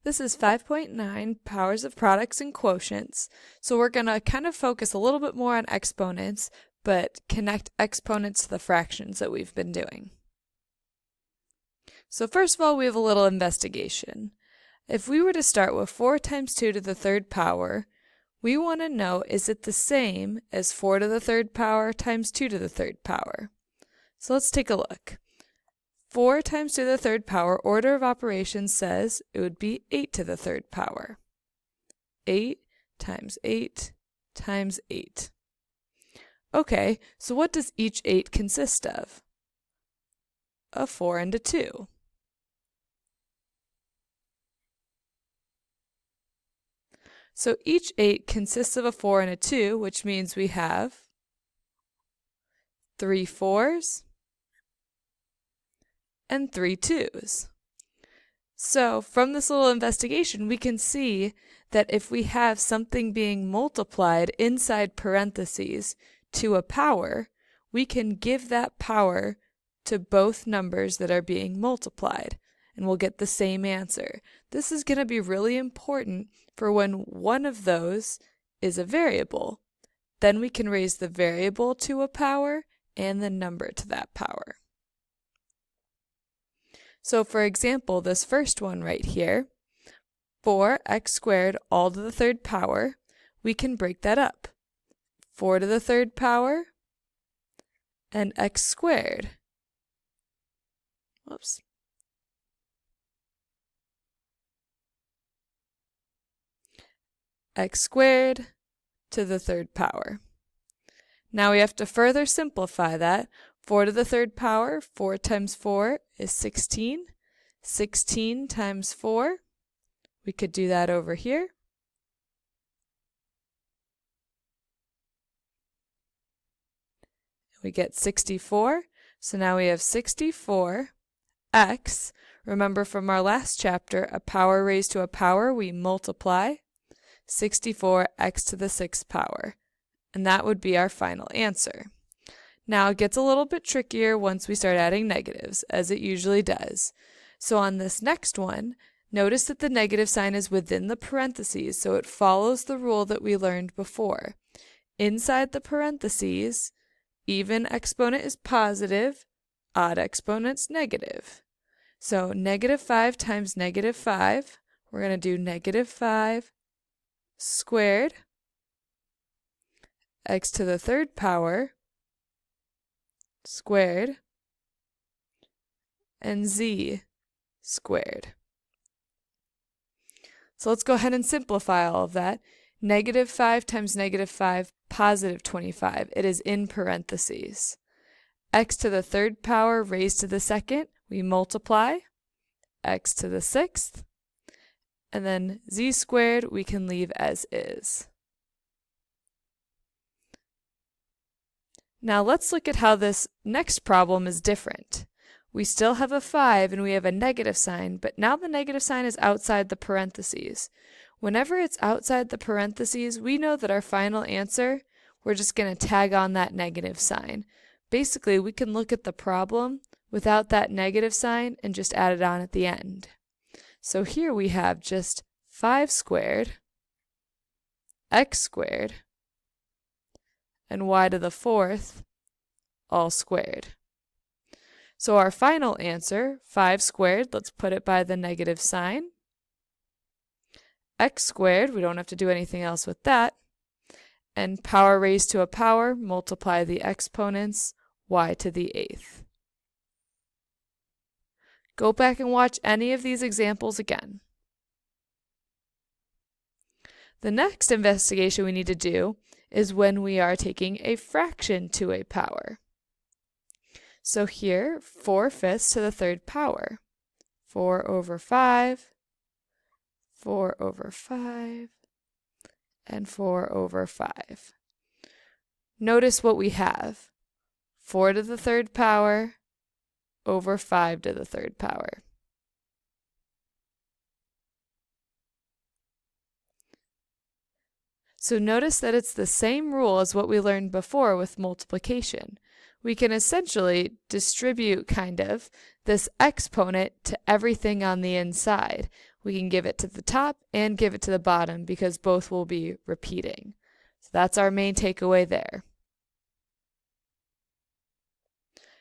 This is 5.9, powers of products and quotients. So we're going to kind of focus a little bit more on exponents, but connect exponents to the fractions that we've been doing. So first of all, we have a little investigation. If we were to start with 4 times 2 to the third power, we want to know, is it the same as 4 to the third power times 2 to the third power? So let's take a look. 4 times 2 to the third power, order of operations says it would be 8 to the third power. 8 times 8 times 8. Okay, so what does each 8 consist of? A 4 and a 2. So each 8 consists of a 4 and a 2, which means we have 3 4s and 3 2s. So from this little investigation, we can see that if we have something being multiplied inside parentheses to a power, we can give that power to both numbers that are being multiplied, and we'll get the same answer. This is going to be really important for when one of those is a variable. Then we can raise the variable to a power and the number to that power. So for example, this first one right here, 4x squared all to the third power, we can break that up. 4 to the third power and x squared. Whoops. X squared to the third power. Now we have to further simplify that. 4 to the third power, 4 times 4 is 16. 16 times 4, we could do that over here. We get 64. So now we have 64x. Remember from our last chapter, a power raised to a power, we multiply. 64x to the 6th power. And that would be our final answer. Now it gets a little bit trickier once we start adding negatives, as it usually does. So on this next one, notice that the negative sign is within the parentheses, so it follows the rule that we learned before. Inside the parentheses, even exponent is positive, odd exponent's negative. So negative 5 times negative 5, we're going to do negative 5 squared, x to the third power squared, and z squared. So let's go ahead and simplify all of that. Negative 5 times negative 5, positive 25. It is in parentheses. X to the third power raised to the second, we multiply. X to the 6th. And then z squared we can leave as is. Now let's look at how this next problem is different. We still have a 5 and we have a negative sign, but now the negative sign is outside the parentheses. Whenever it's outside the parentheses, we know that our final answer, we're just going to tag on that negative sign. Basically, we can look at the problem without that negative sign and just add it on at the end. So here we have just 5 squared, x squared, and y to the 4th, all squared. So our final answer, 5 squared, let's put it by the negative sign. X squared, we don't have to do anything else with that. And power raised to a power, multiply the exponents, y to the 8th. Go back and watch any of these examples again. The next investigation we need to do is when we are taking a fraction to a power. So here, 4/5 to the third power. 4 over 5, 4 over 5, and 4 over 5. Notice what we have. 4 to the third power over 5 to the third power. So notice that it's the same rule as what we learned before with multiplication. We can essentially distribute kind of this exponent to everything on the inside. We can give it to the top and give it to the bottom because both will be repeating. So that's our main takeaway there.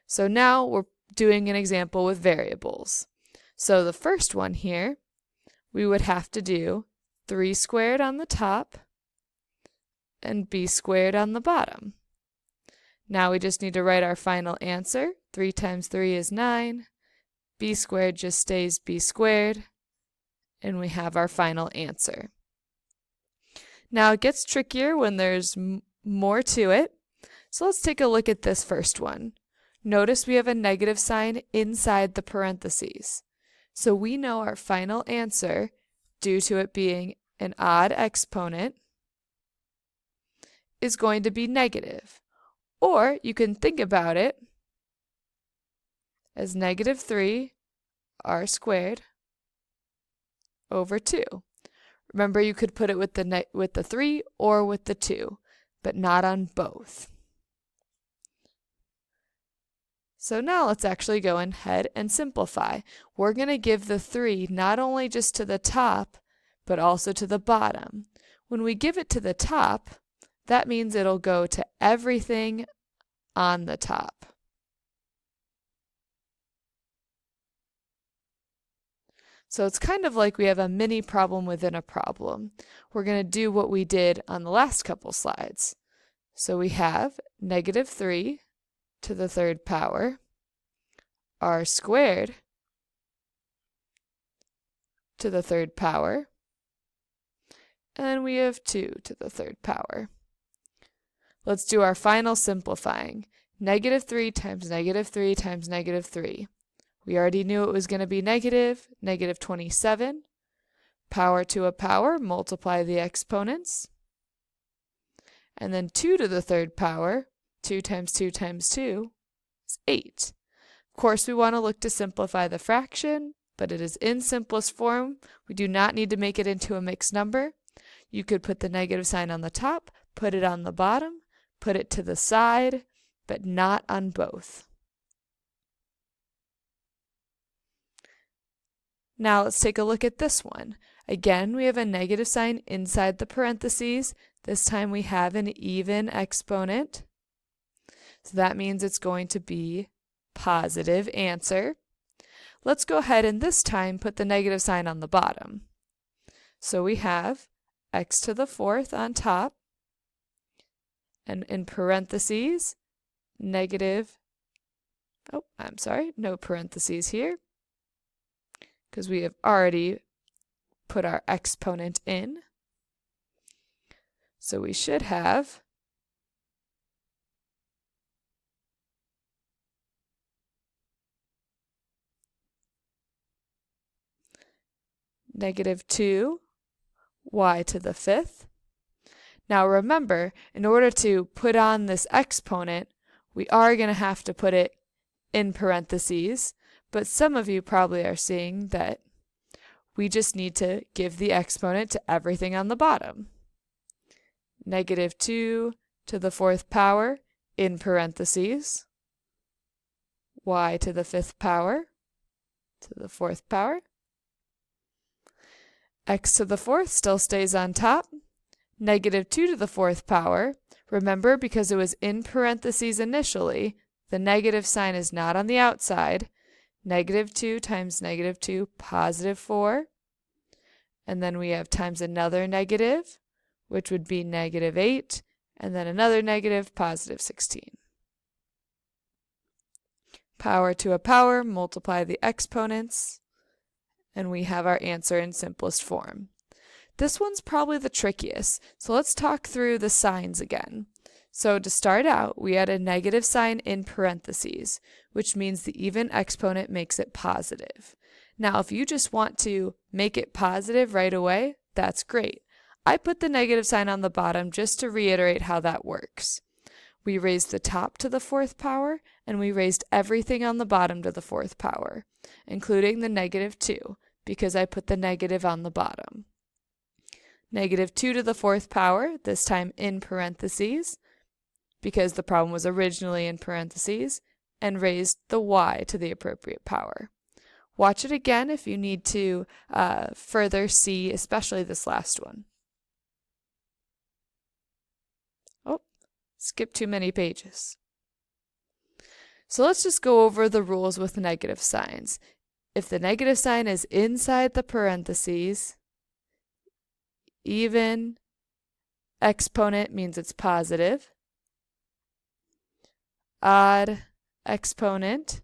So now we're doing an example with variables. So the first one here, we would have to do 3 squared on the top and b squared on the bottom. Now we just need to write our final answer. 3 times 3 is 9. B squared just stays b squared. And we have our final answer. Now it gets trickier when there's more to it. So let's take a look at this first one. Notice we have a negative sign inside the parentheses. So we know our final answer, due to it being an odd exponent, is going to be negative. Or you can think about it as negative 3 r squared over 2. Remember, you could put it with the 3 or with the 2, but not on both. So now let's actually go ahead and simplify. We're going to give the 3 not only just to the top, but also to the bottom. When we give it to the top, that means it'll go to everything on the top. So it's kind of like we have a mini problem within a problem. We're going to do what we did on the last couple slides. So we have negative 3 to the third power, r squared to the third power, and then we have 2 to the third power. Let's do our final simplifying. Negative 3 times negative 3 times negative 3. We already knew it was going to be negative 27. Power to a power, multiply the exponents. And then 2 to the third power, 2 times 2 times 2 is 8. Of course, we want to look to simplify the fraction, but it is in simplest form. We do not need to make it into a mixed number. You could put the negative sign on the top, put it on the bottom, put it to the side, but not on both. Now let's take a look at this one. Again, we have a negative sign inside the parentheses. This time we have an even exponent. So that means it's going to be positive answer. Let's go ahead and this time put the negative sign on the bottom. So we have x to the fourth on top, and in parentheses, negative, no parentheses here, because we have already put our exponent in. So we should have negative 2 y to the fifth. Now remember, in order to put on this exponent, we are going to have to put it in parentheses, but some of you probably are seeing that we just need to give the exponent to everything on the bottom. Negative 2 to the fourth power in parentheses, y to the fifth power to the fourth power. X to the fourth still stays on top. Negative 2 to the fourth power. Remember, because it was in parentheses initially, the negative sign is not on the outside. Negative 2 times negative 2, positive 4. And then we have times another negative, which would be negative 8, and then another negative, positive 16. Power to a power, multiply the exponents, and we have our answer in simplest form. This one's probably the trickiest, so let's talk through the signs again. So to start out, we had a negative sign in parentheses, which means the even exponent makes it positive. Now, if you just want to make it positive right away, that's great. I put the negative sign on the bottom just to reiterate how that works. We raised the top to the fourth power, and we raised everything on the bottom to the fourth power, including the negative 2, because I put the negative on the bottom. Negative 2 to the fourth power, this time in parentheses, because the problem was originally in parentheses, and raised the y to the appropriate power. Watch it again if you need to further see, especially this last one. Oh, skip too many pages. So let's just go over the rules with negative signs. If the negative sign is inside the parentheses, even exponent means it's positive. Odd exponent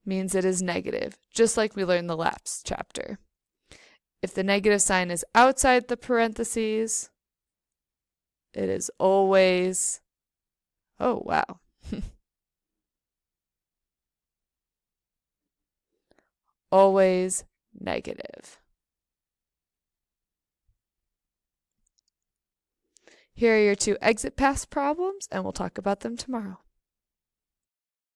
means it is negative, just like we learned the last chapter. If the negative sign is outside the parentheses, it is always, oh wow, always negative. Here are your 2 exit pass problems, and we'll talk about them tomorrow.